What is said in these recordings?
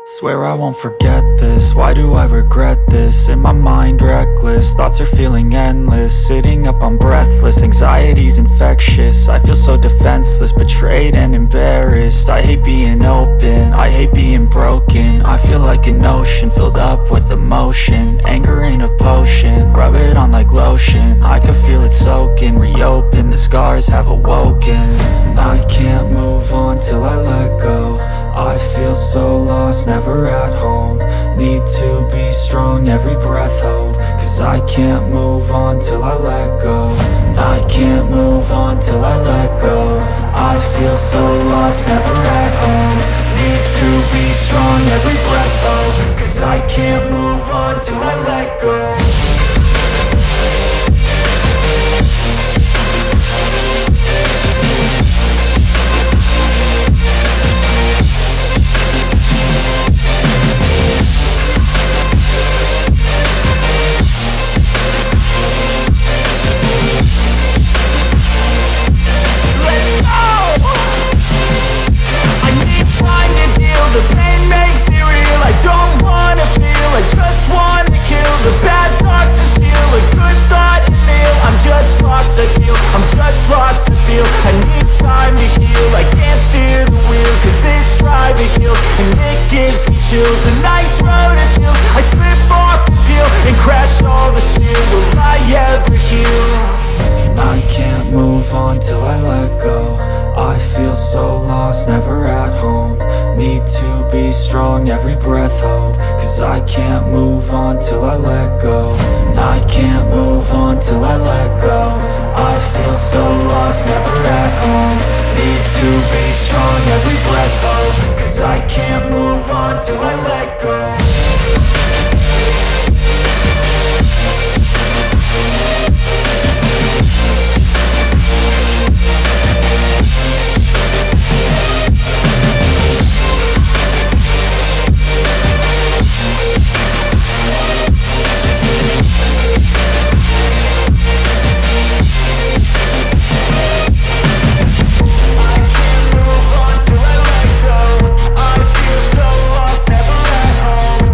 Swear I won't forget this, why do I regret this? In my mind reckless, thoughts are feeling endless. Sitting up, I'm breathless, anxiety's infectious. I feel so defenseless, betrayed and embarrassed. I hate being open, I hate being broken. I feel like an ocean filled up with emotion. Anger ain't a potion, rub it on like lotion. I can feel it soaking, reopen, the scars have awoken. I can't move on till I let go. I feel so lost, never at home. Need to be strong, every breath hold. Cause I can't move on till I let go. I can't move on till I let go. I feel so lost, never at home. Need to be strong, every breath hold. Cause I can't move on till I let go. The pain makes it real, I don't wanna feel, I just wanna kill the bad thoughts and steal a good thought and feel. I'm just lost, I feel, I'm just lost, I feel. I need time to heal, I can't steer the wheel. Cause this drive it kills, and it gives me chills. A nice road it feels, I slip off the peel and crash all the steel. Will I ever heal? I can't move on till I let go. I feel so lost, never at home. Need to be strong, every breath hold. Cause I can't move on till I let go. I can't move on till I let go. I feel so lost, never at home. Need to be strong, every breath hold. Cause I can't move on till I let go. I feel so lost, never at home.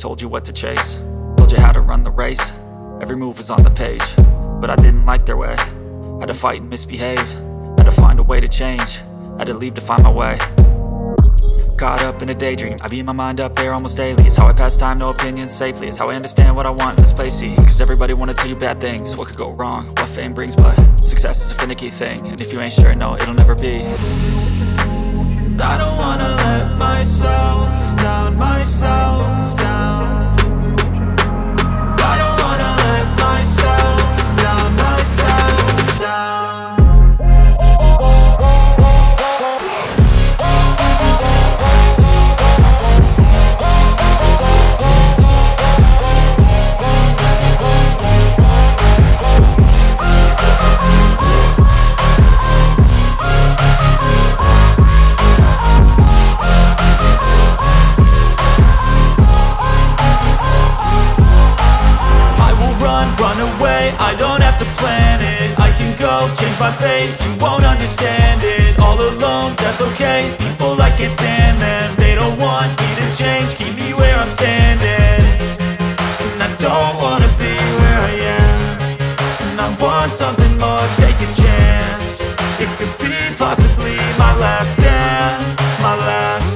told you what to chase, told you how to run the race. Every move was on the page, but I didn't like their way. Had to fight and misbehave, had to find a way to change, had to leave to find my way. Caught up in a daydream, I beat my mind up there almost daily. It's how I pass time, no opinions safely. It's how I understand what I want in this place, see. Cause everybody wanna tell you bad things, what could go wrong, what fame brings. But success is a finicky thing, and if you ain't sure, no, it'll never be. And I don't wanna let myself down, myself down. I don't wanna let myself down, myself down. I don't have to plan it, I can go change my fate. You won't understand it, all alone, that's okay. People I can't stand them, they don't want me to change. Keep me where I'm standing, and I don't wanna be where I am. And I want something more, take a chance. It could be possibly my last dance, my last